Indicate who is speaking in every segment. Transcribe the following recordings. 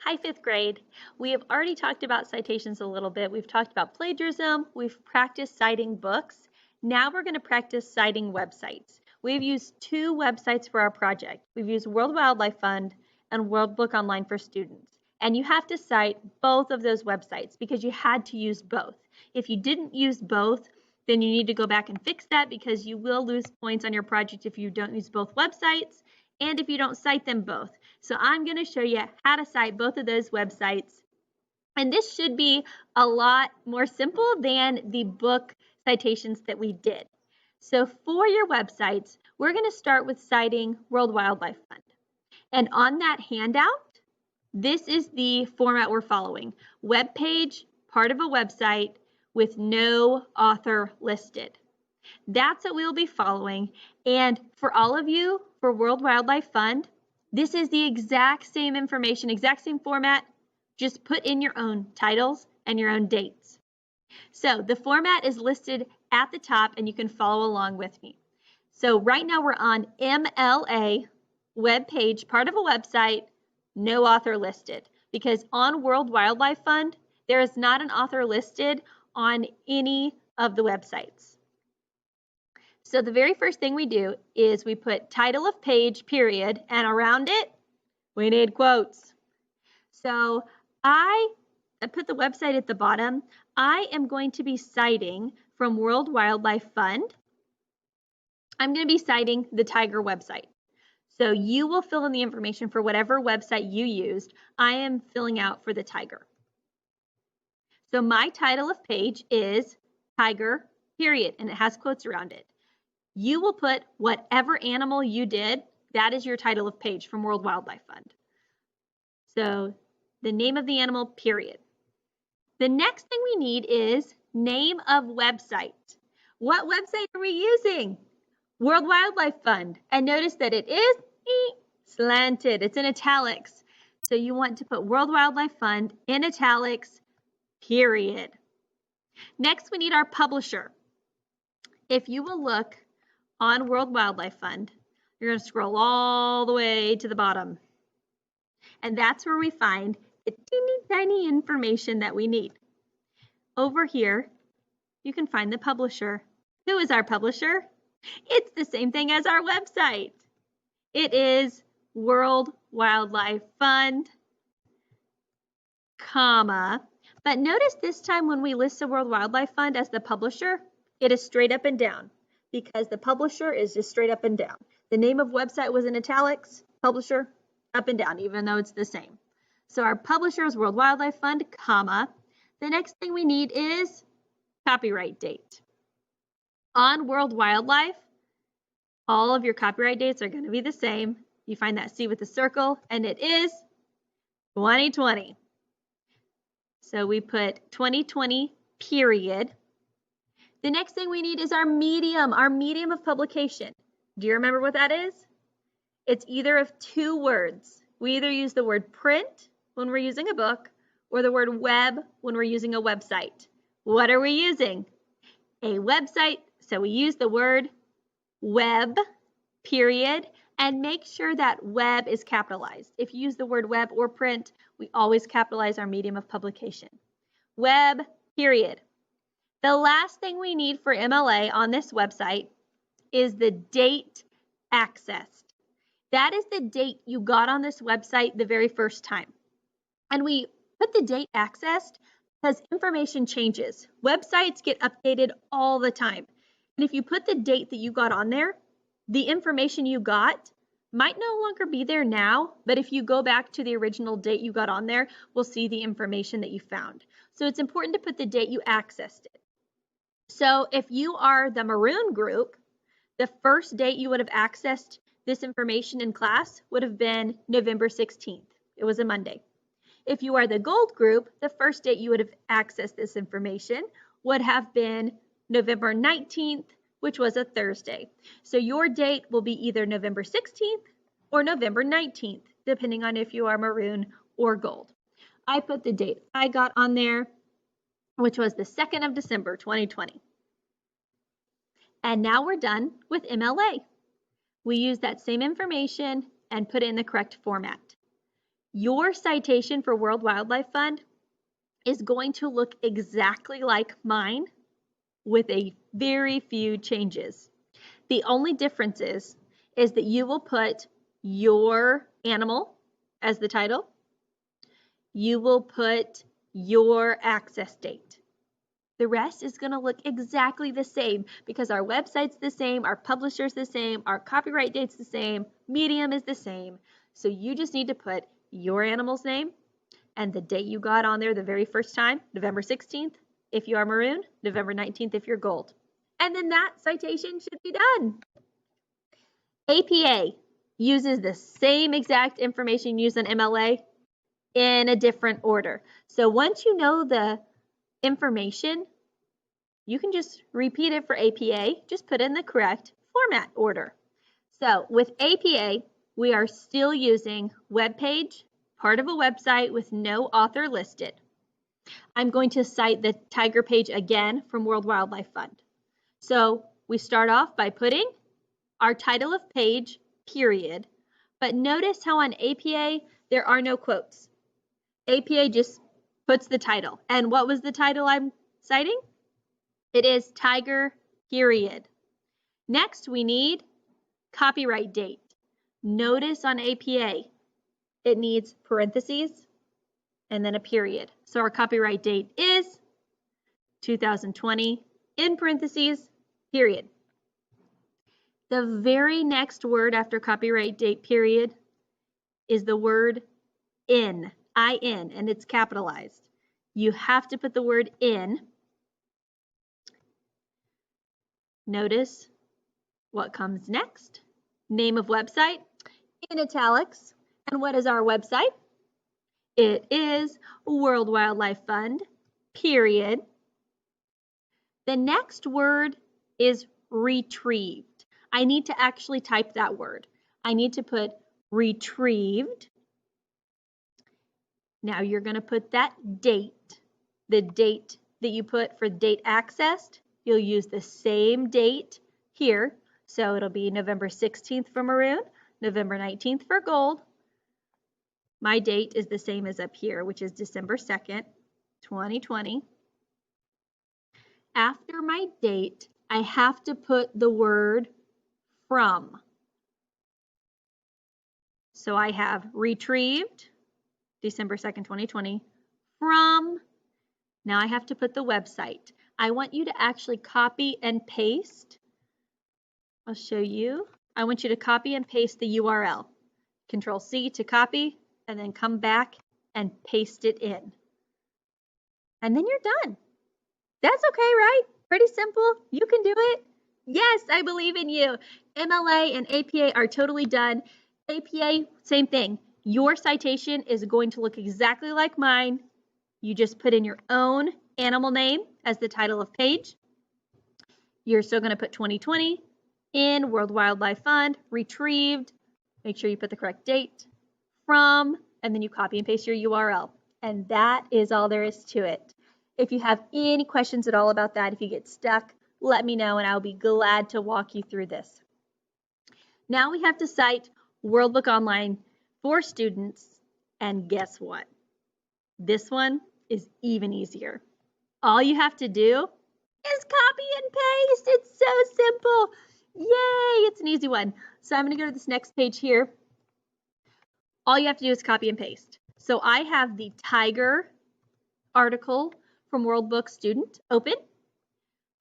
Speaker 1: Hi, fifth grade. We have already talked about citations a little bit. We've talked about plagiarism. We've practiced citing books. Now we're going to practice citing websites. We've used two websites for our project. We've used World Wildlife Fund and World Book Online for Students. And you have to cite both of those websites because you had to use both. If you didn't use both, then you need to go back and fix that because you will lose points on your project if you don't use both websites and if you don't cite them both. So I'm going to show you how to cite both of those websites. And this should be a lot more simple than the book citations that we did. So for your websites, we're going to start with citing World Wildlife Fund. And on that handout, this is the format we're following. Web page, part of a website with no author listed. That's what we'll be following. And for all of you, for World Wildlife Fund, this is the exact same information, exact same format, just put in your own titles and your own dates. So the format is listed at the top and you can follow along with me. So right now we're on MLA, web page, part of a website, no author listed. Because on World Wildlife Fund, there is not an author listed on any of the websites. So the very first thing we do is we put title of page, period, and around it, we need quotes. So I put the website at the bottom. I am going to be citing from World Wildlife Fund. I'm going to be citing the tiger website. So you will fill in the information for whatever website you used. I am filling out for the tiger. So my title of page is tiger, period, and it has quotes around it. You will put whatever animal you did, that is your title of page from World Wildlife Fund. So the name of the animal, period. The next thing we need is name of website. What website are we using? World Wildlife Fund. And notice that it is slanted. It's in italics. So you want to put World Wildlife Fund in italics, period. Next, we need our publisher. If you will look on World Wildlife Fund, you're going to scroll all the way to the bottom. And that's where we find the teeny tiny information that we need. Over here, you can find the publisher. Who is our publisher? It's the same thing as our website. It is World Wildlife Fund, comma. But notice this time when we list the World Wildlife Fund as the publisher, it is straight up and down because the publisher is just straight up and down. The name of website was in italics, publisher, up and down, even though it's the same. So our publisher is World Wildlife Fund, comma. The next thing we need is copyright date. On World Wildlife, all of your copyright dates are going to be the same. You find that C with the circle, and it is 2020. So we put 2020, period. The next thing we need is our medium of publication. Do you remember what that is? It's either of two words. We either use the word print when we're using a book or the word web when we're using a website. What are we using? A website. So we use the word web, period, and make sure that web is capitalized. If you use the word web or print, we always capitalize our medium of publication. Web, period. The last thing we need for MLA on this website is the date accessed. That is the date you got on this website the very first time. And we put the date accessed because information changes. Websites get updated all the time. And if you put the date that you got on there, the information you got might no longer be there now, but if you go back to the original date you got on there, we'll see the information that you found. So it's important to put the date you accessed it. So if you are the maroon group, the first date you would have accessed this information in class would have been November 16th. It was a Monday. If you are the gold group, the first date you would have accessed this information would have been November 19th, which was a Thursday. So your date will be either November 16th or November 19th, depending on if you are maroon or gold. I put the date I got on there, which was the 2nd of December, 2020. And now we're done with MLA. We use that same information and put it in the correct format. Your citation for World Wildlife Fund is going to look exactly like mine with a very few changes. The only difference is that you will put your animal as the title. You will put your access date. The rest is going to look exactly the same because our website's the same, our publisher's the same, our copyright date's the same, medium is the same. So you just need to put your animal's name and the date you got on there the very first time, November 16th, if you are maroon, November 19th if you're gold. And then that citation should be done. APA uses the same exact information used on MLA in a different order. So once you know the information, you can just repeat it for APA, just put in the correct format order. So with APA, we are still using web page, part of a website with no author listed. I'm going to cite the tiger page again from World Wildlife Fund. So we start off by putting our title of page, period. But notice how on APA, there are no quotes. APA just puts the title. And what was the title I'm citing? It is tiger, period. Next, we need copyright date. Notice on APA, it needs parentheses and then a period. So our copyright date is 2020 in parentheses, period. The very next word after copyright date period is the word in, I-N, and it's capitalized. You have to put the word in. Notice what comes next. Name of website in italics. And what is our website? It is World Wildlife Fund, period. The next word is retrieved. I need to actually type that word. I need to put retrieved. Now you're going to put that date, the date that you put for date accessed. You'll use the same date here. So it'll be November 16th for maroon, November 19th for gold. My date is the same as up here, which is December 2nd, 2020. After my date, I have to put the word from. So I have retrieved, December 2nd, 2020, from. Now I have to put the website. I want you to actually copy and paste. I'll show you. I want you to copy and paste the URL. Control C to copy, and then come back and paste it in. And then you're done. That's okay, right? Pretty simple. You can do it. Yes, I believe in you. MLA and APA are totally done. APA, same thing. Your citation is going to look exactly like mine. You just put in your own animal name as the title of page. You're still going to put 2020 in World Wildlife Fund, retrieved. Make sure you put the correct date, from, and then you copy and paste your URL. And that is all there is to it. If you have any questions at all about that, if you get stuck, let me know and I'll be glad to walk you through this. Now we have to cite World Book Online for students, and guess what? This one is even easier. All you have to do is copy and paste. It's so simple. Yay, it's an easy one. So I'm going to go to this next page here. All you have to do is copy and paste. So I have the tiger article from World Book Student open.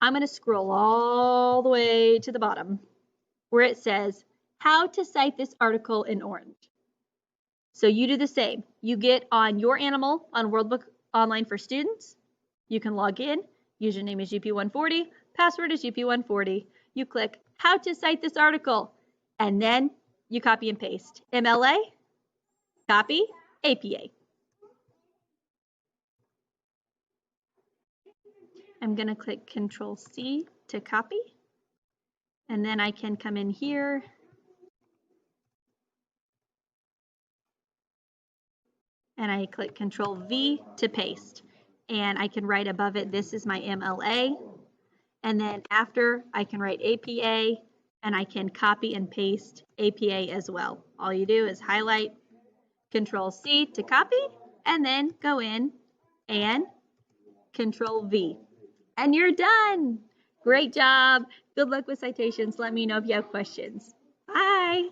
Speaker 1: I'm going to scroll all the way to the bottom where it says how to cite this article in orange. So you do the same. You get on your animal on World Book Online for Students. You can log in. Username is UP140. Password is UP140. You click how to cite this article, and then you copy and paste. MLA, copy, APA. I'm going to click Control C to copy, and then I can come in here and I click Control V to paste, and I can write above it, this is my MLA, and then after I can write APA, and I can copy and paste APA as well. All you do is highlight, Control C to copy, and then go in and Control V. And you're done. Great job. Good luck with citations. Let me know if you have questions. Bye.